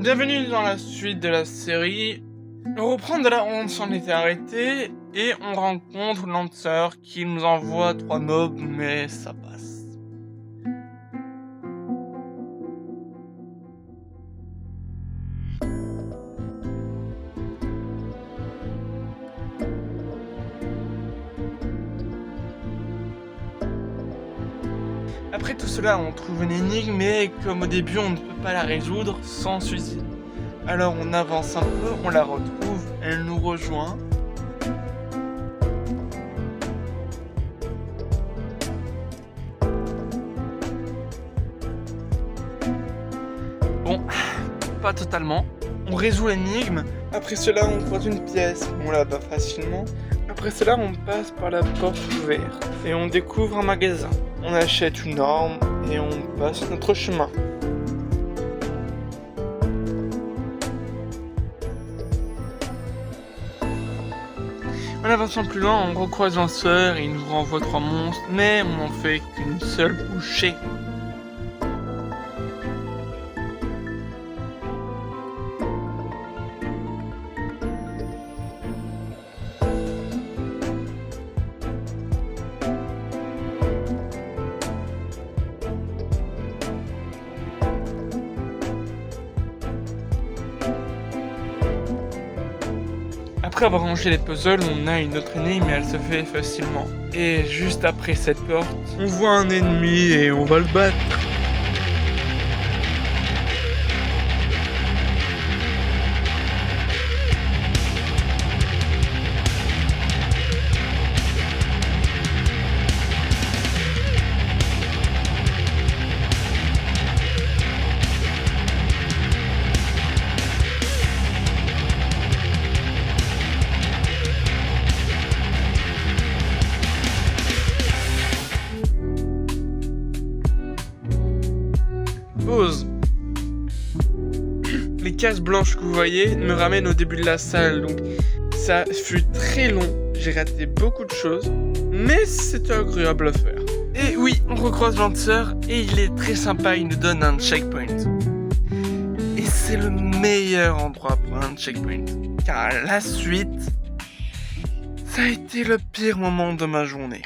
Bienvenue dans la suite de la série. On reprend de là où on s'en était arrêté et on rencontre Lancer qui nous envoie 3 mobs, mais ça passe. Après tout cela, on trouve une énigme, mais comme au début on ne peut pas la résoudre sans suicide. Alors on avance un peu, on la retrouve, elle nous rejoint. Bon, pas totalement. On résout l'énigme. Après cela, on croise une pièce. On la bat facilement. Après cela, on passe par la porte ouverte et on découvre un magasin. On achète une arme et on passe notre chemin. En avançant plus loin, on recroise Lancer et il nous renvoie 3 monstres, mais on n'en fait qu'une seule bouchée. Après avoir rangé les puzzles, on a une autre énigme, mais elle se fait facilement. Et juste après cette porte, on voit un ennemi et on va le battre. Pause. Les cases blanches que vous voyez me ramènent au début de la salle, donc ça fut très long, j'ai raté beaucoup de choses, mais c'était agréable à faire. Et oui, on recroise Lancer et il est très sympa, il nous donne un checkpoint. Et c'est le meilleur endroit pour un checkpoint, car la suite, ça a été le pire moment de ma journée.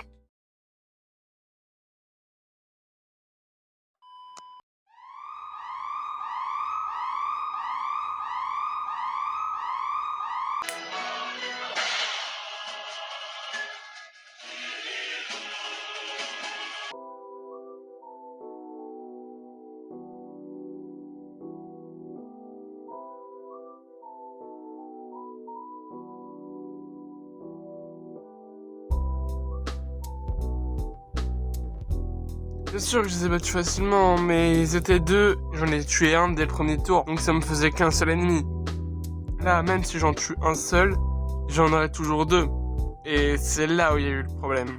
Bien sûr que je les ai battus facilement, mais ils étaient 2, j'en ai tué un dès le premier tour, donc ça me faisait qu'un seul ennemi. Là, même si j'en tue un seul, j'en aurais toujours 2. Et c'est là où il y a eu le problème.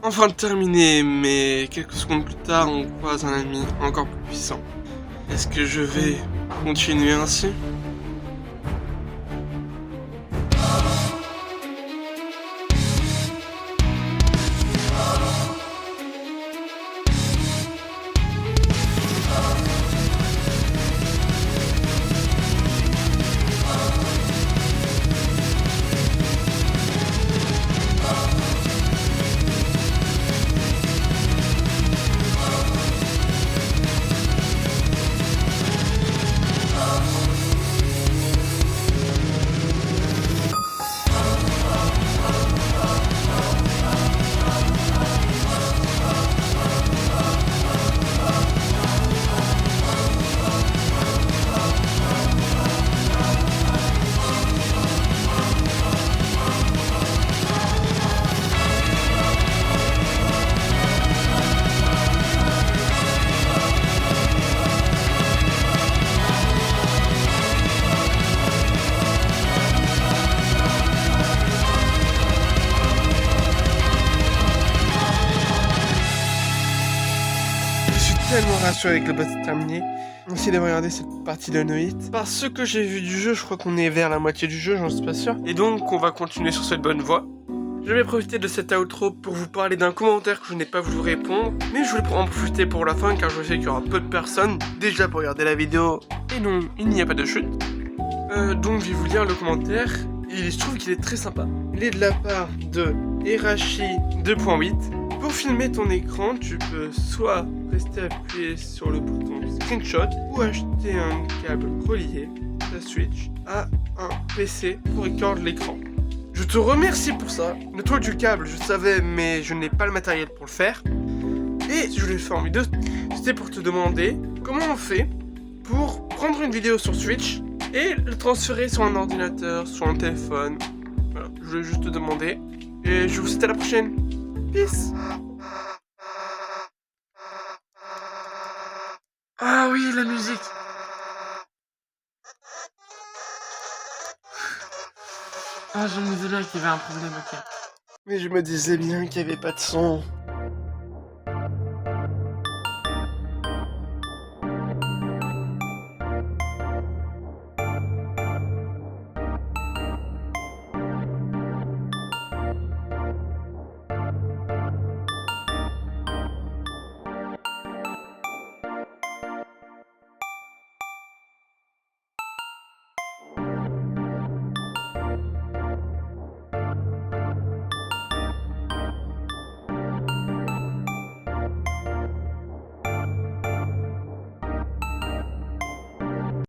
enfin terminé, mais quelques secondes plus tard, on croise un ennemi encore plus puissant. Est-ce que je vais continuer ainsi? Tellement rassuré avec le boss terminé. Merci d'avoir regardé cette partie de No Hit. Par ce que j'ai vu du jeu, je crois qu'on est vers la moitié du jeu, j'en suis pas sûr. Et donc, on va continuer sur cette bonne voie. Je vais profiter de cet outro pour vous parler d'un commentaire que je n'ai pas voulu répondre. Mais je voulais en profiter pour la fin, car je sais qu'il y aura peu de personnes déjà pour regarder la vidéo. Et non, il n'y a pas de chute. Donc, je vais vous lire le commentaire. Et je trouve qu'il est très sympa. Il est de la part de Erashi 2.8. Pour filmer ton écran, tu peux soit rester appuyé sur le bouton screenshot ou acheter un câble relié ta Switch à un PC pour recorder l'écran. Je te remercie pour ça. Le truc du câble, je savais, mais je n'ai pas le matériel pour le faire. Et je l'ai fait en vidéo. C'était pour te demander comment on fait pour prendre une vidéo sur Switch et le transférer sur un ordinateur, sur un téléphone. Voilà, je voulais juste te demander. Et je vous dis à la prochaine. Peace. Ah oui, la musique. Ah, je me disais bien qu'il y avait un problème, ok. Mais je me disais bien qu'il n'y avait pas de son.